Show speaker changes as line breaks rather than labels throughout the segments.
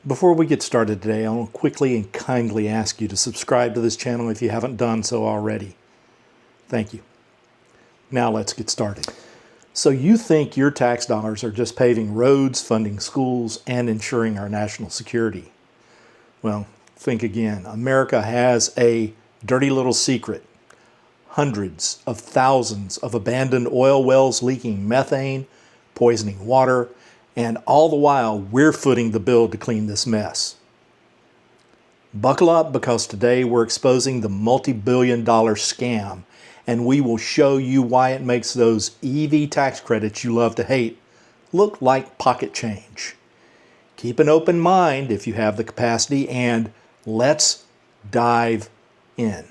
Before we get started today, I want to quickly and kindly ask you to subscribe to this channel if you haven't done so already. Thank you. Now let's get started. So you think your tax dollars are just paving roads, funding schools, and ensuring our national security. Well, think again. America has a dirty little secret. Hundreds of thousands of abandoned oil wells leaking methane, poisoning water, and all the while we're footing the bill to clean this mess. Buckle up, because today we're exposing the multi-billion-dollar scam, and we will show you why it makes those EV tax credits you love to hate look like pocket change. Keep an open mind if you have the capacity, and let's dive in.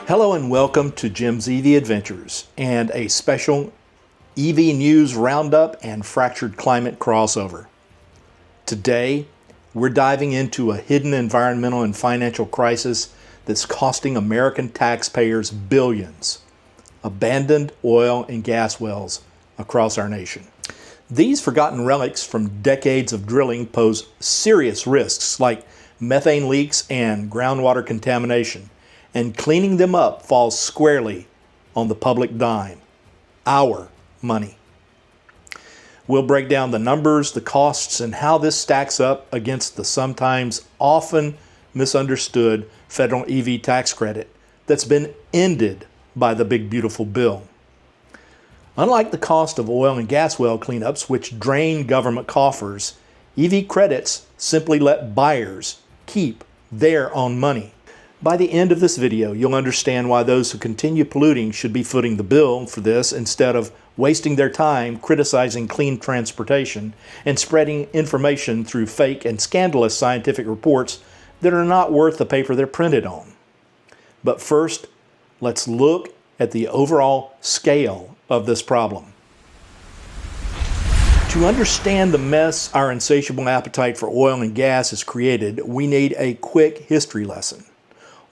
Hello and welcome to Jim's EV Adventures and a special EV News Roundup and Fractured Climate crossover. Today, we're diving into a hidden environmental and financial crisis that's costing American taxpayers billions: abandoned oil and gas wells across our nation. These forgotten relics from decades of drilling pose serious risks like methane leaks and groundwater contamination, and cleaning them up falls squarely on the public dime, our money. We'll break down the numbers, the costs, and how this stacks up against the sometimes often misunderstood federal EV tax credit that's been ended by the big beautiful bill. Unlike the cost of oil and gas well cleanups, which drain government coffers, EV credits simply let buyers keep their own money. By the end of this video, you'll understand why those who continue polluting should be footing the bill for this instead of wasting their time criticizing clean transportation and spreading information through fake and scandalous scientific reports that are not worth the paper they're printed on. But first, let's look at the overall scale of this problem. To understand the mess our insatiable appetite for oil and gas has created, we need a quick history lesson.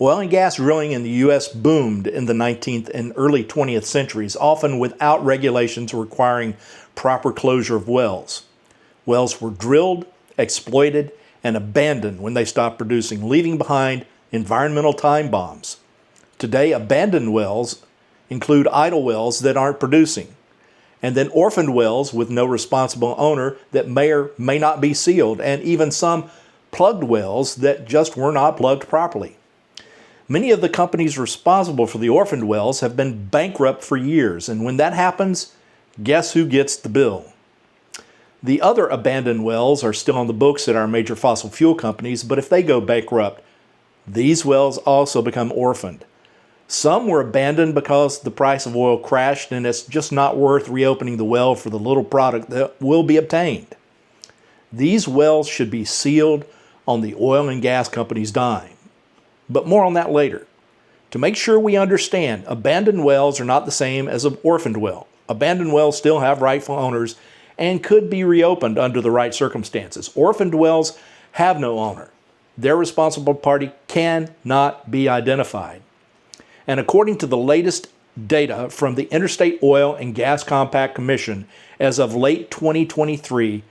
Oil and gas drilling in the U.S. boomed in the 19th and early 20th centuries, often without regulations requiring proper closure of wells. Wells were drilled, exploited, and abandoned when they stopped producing, leaving behind environmental time bombs. Today, abandoned wells include idle wells that aren't producing, and then orphaned wells with no responsible owner that may or may not be sealed, and even some plugged wells that just were not plugged properly. Many of the companies responsible for the orphaned wells have been bankrupt for years, and when that happens, guess who gets the bill? The other abandoned wells are still on the books at our major fossil fuel companies, but if they go bankrupt, these wells also become orphaned. Some were abandoned because the price of oil crashed and it's just not worth reopening the well for the little product that will be obtained. These wells should be sealed on the oil and gas company's dime. But more on that later. To make sure we understand, abandoned wells are not the same as an orphaned well. Abandoned wells still have rightful owners and could be reopened under the right circumstances. Orphaned wells have no owner. Their responsible party cannot be identified. And according to the latest data from the Interstate Oil and Gas Compact Commission, as of late 2023,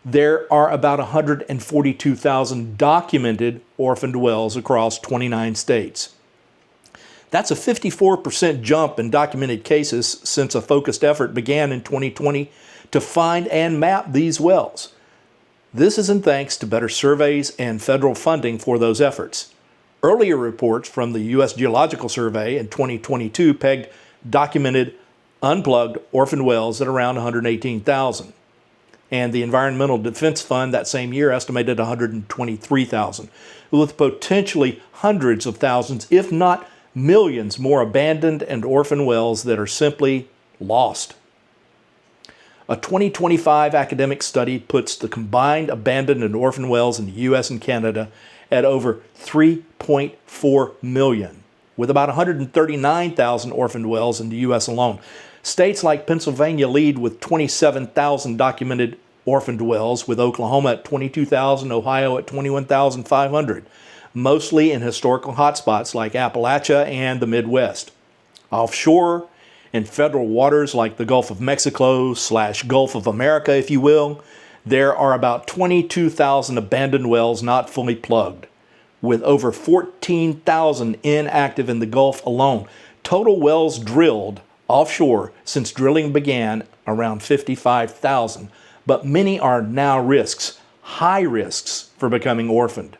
there are about 142,000 documented orphaned wells across 29 states. That's a 54% jump in documented cases since a focused effort began in 2020 to find and map these wells. This is in thanks to better surveys and federal funding for those efforts. Earlier reports from the U.S. Geological Survey in 2022 pegged documented unplugged orphaned wells at around 118,000. And the Environmental Defense Fund that same year estimated 123,000, with potentially hundreds of thousands, if not millions, more abandoned and orphaned wells that are simply lost. A 2025 academic study puts the combined abandoned and orphaned wells in the U.S. and Canada at over 3.4 million, with about 139,000 orphaned wells in the U.S. alone. States like Pennsylvania lead with 27,000 documented orphaned wells, with Oklahoma at 22,000, Ohio at 21,500, mostly in historical hotspots like Appalachia and the Midwest. Offshore, in federal waters like the Gulf of Mexico / Gulf of America, if you will, there are about 22,000 abandoned wells not fully plugged, with over 14,000 inactive in the Gulf alone. Total wells drilled offshore since drilling began around 55,000, but many are now high risks for becoming orphaned.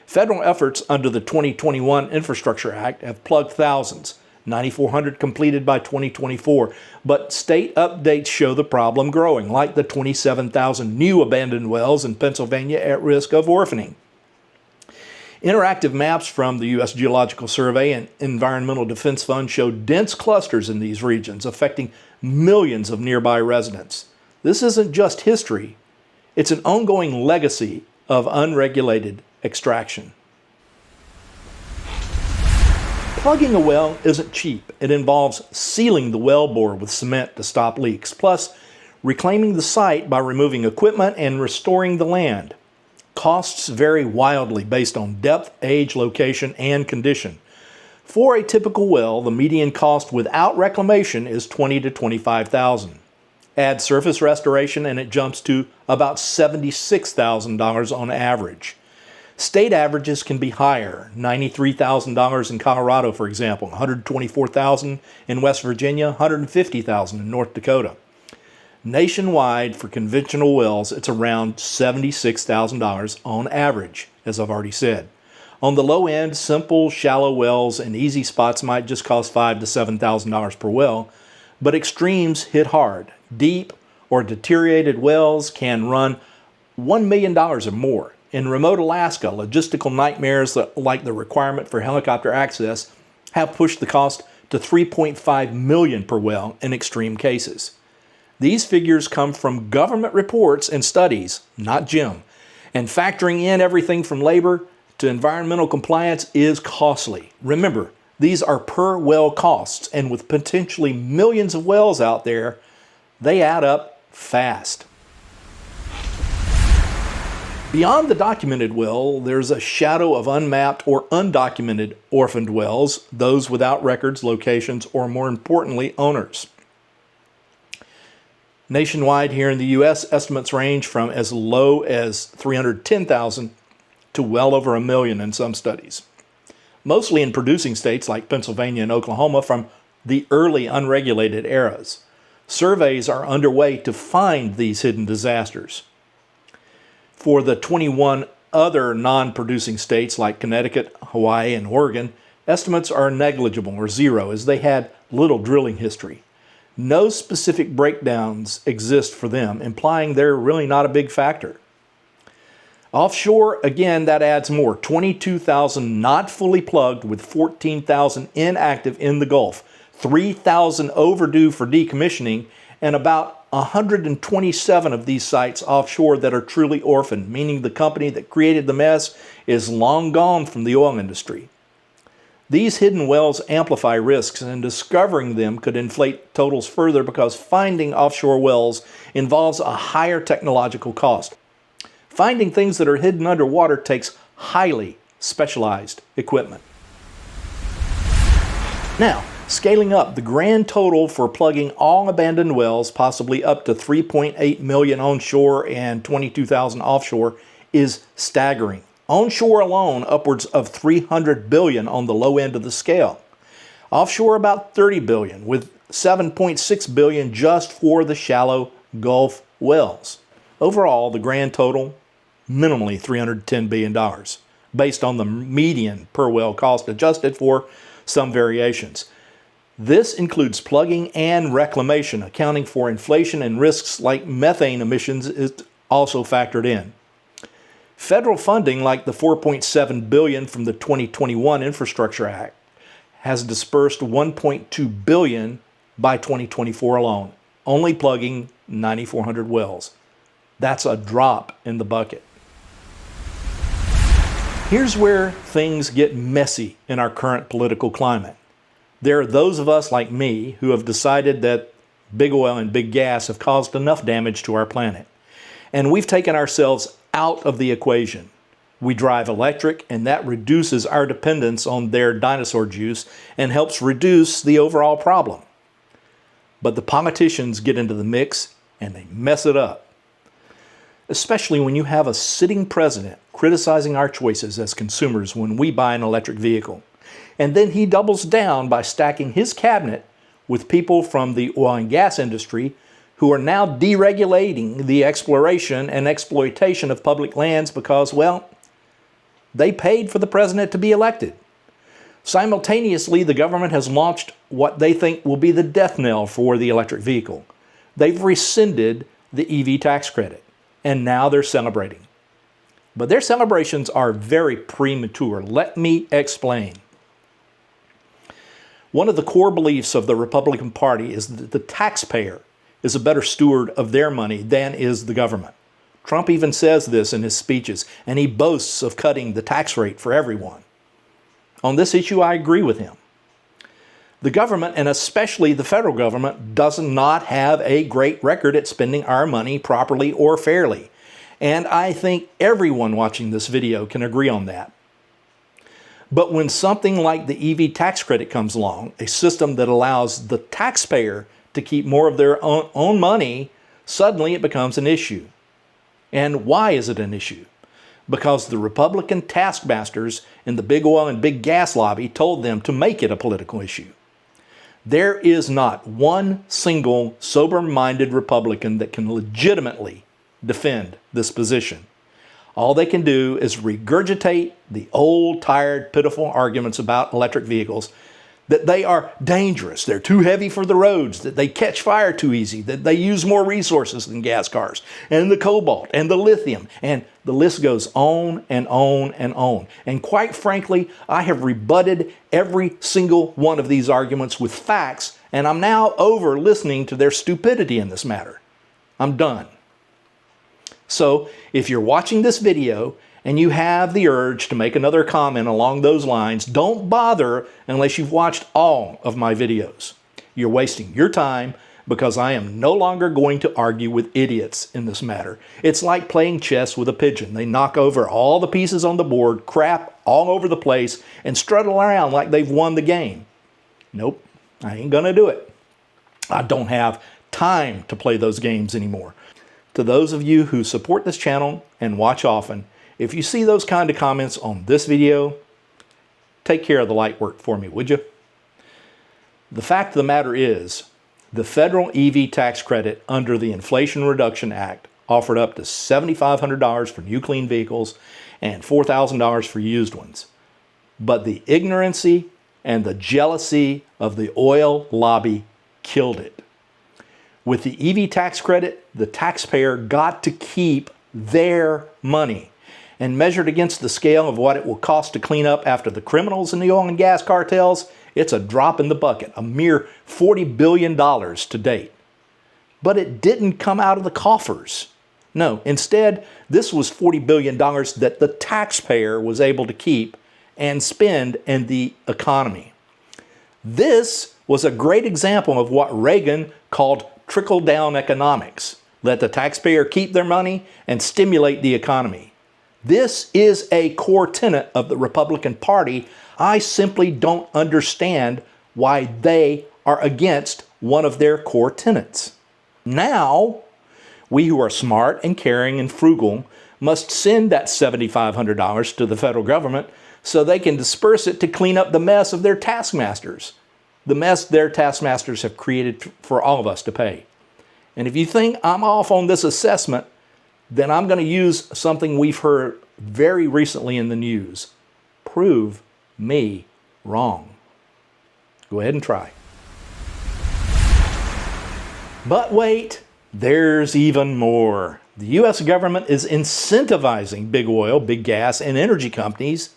Federal efforts under the 2021 Infrastructure Act have plugged thousands, 9,400 completed by 2024, but state updates show the problem growing, like the 27,000 new abandoned wells in Pennsylvania at risk of orphaning. Interactive maps from the U.S. Geological Survey and Environmental Defense Fund show dense clusters in these regions, affecting millions of nearby residents. This isn't just history, it's an ongoing legacy of unregulated extraction. Plugging a well isn't cheap. It involves sealing the wellbore with cement to stop leaks, plus reclaiming the site by removing equipment and restoring the land. Costs vary wildly based on depth, age, location, and condition. For a typical well, the median cost without reclamation is $20,000 to $25,000. Add surface restoration and it jumps to about $76,000 on average. State averages can be higher, $93,000 in Colorado, for example, $124,000 in West Virginia, $150,000 in North Dakota. Nationwide, for conventional wells, it's around $76,000 on average, as I've already said. On the low end, simple, shallow wells and easy spots might just cost $5,000 to $7,000 per well, but extremes hit hard. Deep or deteriorated wells can run $1 million or more. In remote Alaska, logistical nightmares like the requirement for helicopter access have pushed the cost to $3.5 million per well in extreme cases. These figures come from government reports and studies, not Jim, and factoring in everything from labor to environmental compliance is costly. Remember, these are per well costs, and with potentially millions of wells out there, they add up fast. Beyond the documented well, there's a shadow of unmapped or undocumented orphaned wells, those without records, locations, or more importantly, owners. Nationwide here in the U.S., estimates range from as low as 310,000 to well over 1 million in some studies. Mostly in producing states like Pennsylvania and Oklahoma from the early unregulated eras. Surveys are underway to find these hidden disasters. For the 21 other non-producing states like Connecticut, Hawaii, and Oregon, estimates are negligible or zero as they had little drilling history. No specific breakdowns exist for them, implying they're really not a big factor. Offshore, again, that adds more. 22,000 not fully plugged with 14,000 inactive in the Gulf, 3,000 overdue for decommissioning, and about 127 of these sites offshore that are truly orphaned, meaning the company that created the mess is long gone from the oil industry. These hidden wells amplify risks, and discovering them could inflate totals further because finding offshore wells involves a higher technological cost. Finding things that are hidden underwater takes highly specialized equipment. Now, scaling up, the grand total for plugging all abandoned wells, possibly up to 3.8 million onshore and 22,000 offshore, is staggering. Onshore alone, upwards of $300 billion on the low end of the scale. Offshore, about $30 billion, with $7.6 billion just for the shallow Gulf wells. Overall, the grand total, minimally $310 billion, based on the median per well cost adjusted for some variations. This includes plugging and reclamation, accounting for inflation and risks like methane emissions is also factored in. Federal funding like the $4.7 billion from the 2021 Infrastructure Act has dispersed $1.2 billion by 2024 alone, only plugging 9,400 wells. That's a drop in the bucket. Here's where things get messy in our current political climate. There are those of us like me who have decided that big oil and big gas have caused enough damage to our planet. And we've taken ourselves out of the equation. We drive electric, and that reduces our dependence on their dinosaur juice and helps reduce the overall problem. But the politicians get into the mix and they mess it up. Especially when you have a sitting president criticizing our choices as consumers when we buy an electric vehicle. And then he doubles down by stacking his cabinet with people from the oil and gas industry who are now deregulating the exploration and exploitation of public lands because, well, they paid for the president to be elected. Simultaneously, the government has launched what they think will be the death knell for the electric vehicle. They've rescinded the EV tax credit, and now they're celebrating. But their celebrations are very premature. Let me explain. One of the core beliefs of the Republican Party is that the taxpayer is a better steward of their money than is the government. Trump even says this in his speeches, and he boasts of cutting the tax rate for everyone. On this issue, I agree with him. The government, and especially the federal government, does not have a great record at spending our money properly or fairly. And I think everyone watching this video can agree on that. But when something like the EV tax credit comes along, a system that allows the taxpayer to keep more of their own money, suddenly it becomes an issue. And why is it an issue? Because the Republican taskmasters in the big oil and big gas lobby told them to make it a political issue. There is not one single sober-minded Republican that can legitimately defend this position. All they can do is regurgitate the old, tired, pitiful arguments about electric vehicles, that they are dangerous, they're too heavy for the roads, that they catch fire too easy, that they use more resources than gas cars, and the cobalt, and the lithium, and the list goes on and on and on. And quite frankly, I have rebutted every single one of these arguments with facts, and I'm now over listening to their stupidity in this matter. I'm done. So, if you're watching this video and you have the urge to make another comment along those lines, don't bother unless you've watched all of my videos. You're wasting your time because I am no longer going to argue with idiots in this matter. It's like playing chess with a pigeon. They knock over all the pieces on the board, crap all over the place, and struttle around like they've won the game. Nope, I ain't gonna do it. I don't have time to play those games anymore. To those of you who support this channel and watch often, if you see those kind of comments on this video, take care of the light work for me, would you? The fact of the matter is, the federal EV tax credit under the Inflation Reduction Act offered up to $7,500 for new clean vehicles and $4,000 for used ones. But the ignorancy and the jealousy of the oil lobby killed it. With the EV tax credit, the taxpayer got to keep their money. And measured against the scale of what it will cost to clean up after the criminals in the oil and gas cartels, it's a drop in the bucket, a mere $40 billion to date. But it didn't come out of the coffers. No, instead, this was $40 billion that the taxpayer was able to keep and spend in the economy. This was a great example of what Reagan called trickle-down economics. Let the taxpayer keep their money and stimulate the economy. This is a core tenet of the Republican Party. I simply don't understand why they are against one of their core tenets. Now, we who are smart and caring and frugal must send that $7,500 to the federal government so they can disperse it to clean up the mess of their taskmasters. The mess their taskmasters have created for all of us to pay. And if you think I'm off on this assessment, then I'm going to use something we've heard very recently in the news. Prove me wrong. Go ahead and try. But wait, there's even more. The U.S. government is incentivizing big oil, big gas, and energy companies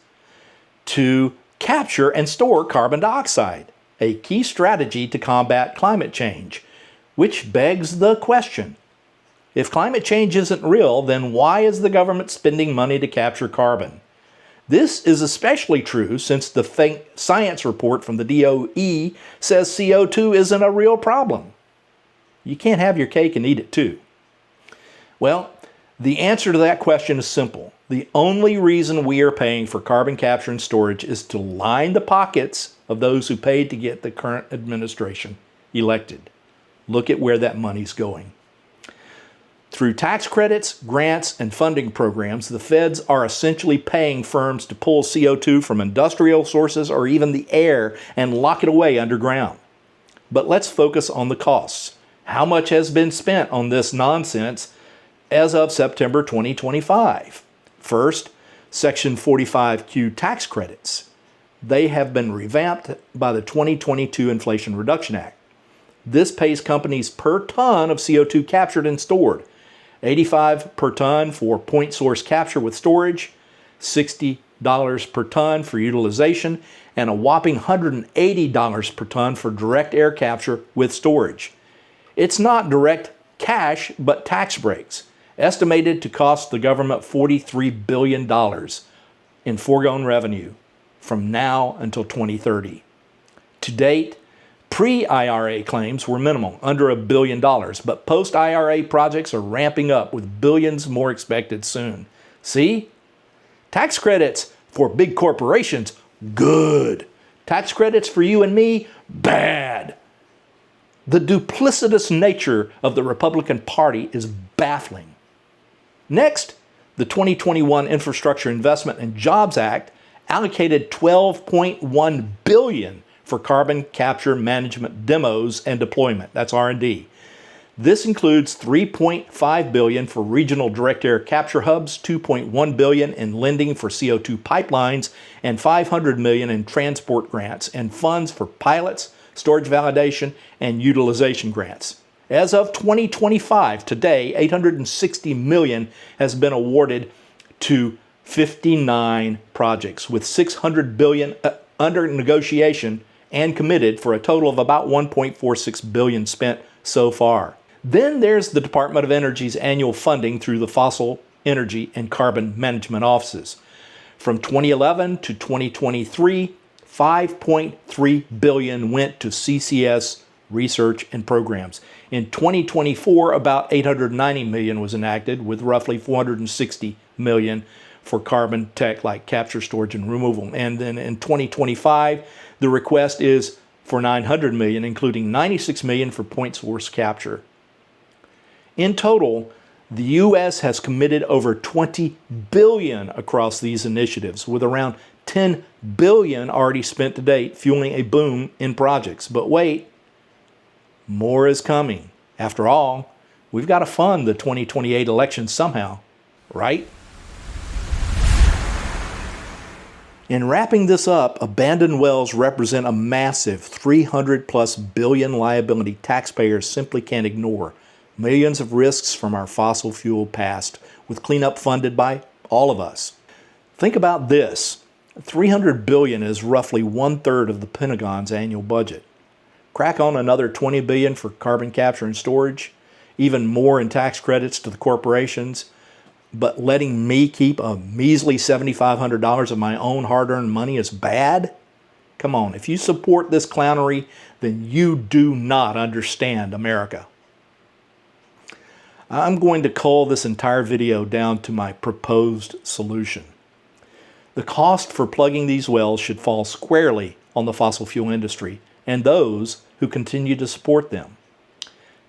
to capture and store carbon dioxide, a key strategy to combat climate change, which begs the question, if climate change isn't real, then why is the government spending money to capture carbon? This is especially true since the science report from the DOE says CO2 isn't a real problem. You can't have your cake and eat it too. Well, The answer to that question is simple. The only reason we are paying for carbon capture and storage is to line the pockets of those who paid to get the current administration elected. Look at where that money's going. Through tax credits, grants, and funding programs, the feds are essentially paying firms to pull CO2 from industrial sources or even the air and lock it away underground. But let's focus on the costs. How much has been spent on this nonsense as of September 2025? First, Section 45Q tax credits. They have been revamped by the 2022 Inflation Reduction Act. This pays companies per ton of CO2 captured and stored. $85 per ton for point source capture with storage, $60 per ton for utilization, and a whopping $180 per ton for direct air capture with storage. It's not direct cash, but tax breaks, estimated to cost the government $43 billion in foregone revenue from now until 2030. To date, pre-IRA claims were minimal, under $1 billion, but post-IRA projects are ramping up with billions more expected soon. See? Tax credits for big corporations, good. Tax credits for you and me, bad. The duplicitous nature of the Republican Party is baffling. Next, the 2021 Infrastructure Investment and Jobs Act allocated $12.1 billion for carbon capture management demos and deployment. That's R&D. This includes $3.5 billion for regional direct air capture hubs, $2.1 billion in lending for CO2 pipelines, and $500 million in transport grants and funds for pilots, storage validation, and utilization grants. As of 2025, today, $860 million has been awarded to 59 projects, with $600 billion under negotiation and committed for a total of about $1.46 billion spent so far. Then there's the Department of Energy's annual funding through the Fossil Energy and Carbon Management Offices. From 2011 to 2023, $5.3 billion went to CCS research and programs. In 2024, about $890 million was enacted, with roughly $460 million for carbon tech like capture, storage, and removal. And then in 2025, the request is for $900 million, including $96 million for point source capture. In total, the U.S. has committed over $20 billion across these initiatives, with around $10 billion already spent to date, fueling a boom in projects. But wait, more is coming. After all, we've got to fund the 2028 election somehow, right? In wrapping this up, abandoned wells represent a massive $300+ billion liability taxpayers simply can't ignore. Millions of risks from our fossil fuel past, with cleanup funded by all of us. Think about this. $300 billion is roughly 1/3 of the Pentagon's annual budget. Crack on another $20 billion for carbon capture and storage, even more in tax credits to the corporations, but letting me keep a measly $7,500 of my own hard-earned money is bad? Come on, if you support this clownery, then you do not understand America. I'm going to cull this entire video down to my proposed solution. The cost for plugging these wells should fall squarely on the fossil fuel industry and those who continue to support them.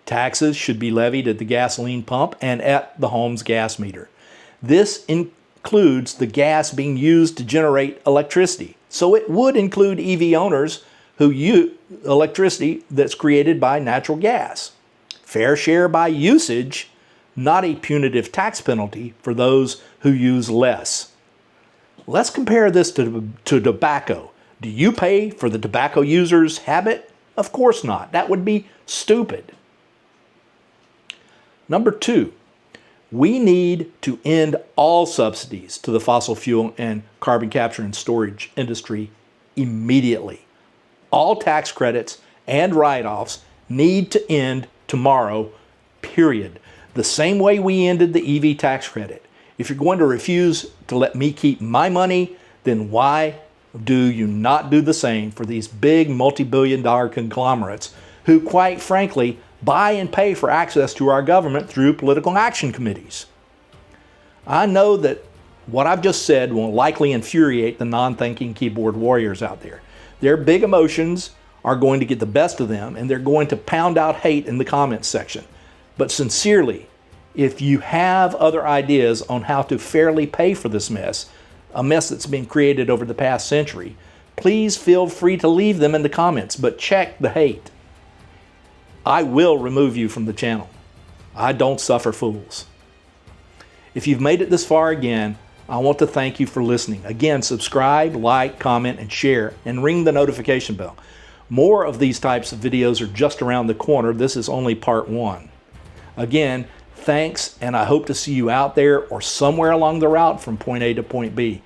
Taxes should be levied at the gasoline pump and at the home's gas meter. This includes the gas being used to generate electricity. So it would include EV owners who use electricity that's created by natural gas. Fair share by usage, not a punitive tax penalty for those who use less. Let's compare this to tobacco. Do you pay for the tobacco user's habit? Of course not. That would be stupid. Number 2, we need to end all subsidies to the fossil fuel and carbon capture and storage industry immediately. All tax credits and write-offs need to end tomorrow, period. The same way we ended the EV tax credit. If you're going to refuse to let me keep my money, then why do you not do the same for these big multi-billion-dollar conglomerates who, quite frankly, buy and pay for access to our government through political action committees? I know that what I've just said will likely infuriate the non-thinking keyboard warriors out there. Their big emotions are going to get the best of them, and they're going to pound out hate in the comments section. But sincerely, if you have other ideas on how to fairly pay for this mess, a mess that's been created over the past century, please feel free to leave them in the comments, but check the hate. I will remove you from the channel. I don't suffer fools. If you've made it this far again, I want to thank you for listening. Again, subscribe, like, comment, and share, and ring the notification bell. More of these types of videos are just around the corner. This is only part 1. Again, thanks, and I hope to see you out there or somewhere along the route from point A to point B.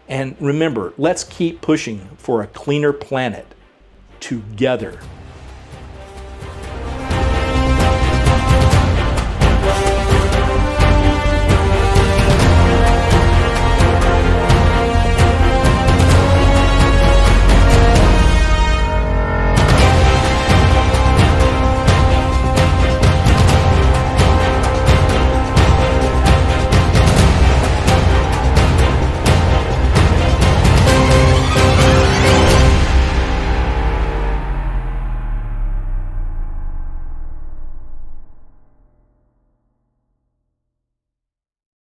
And remember, let's keep pushing for a cleaner planet together.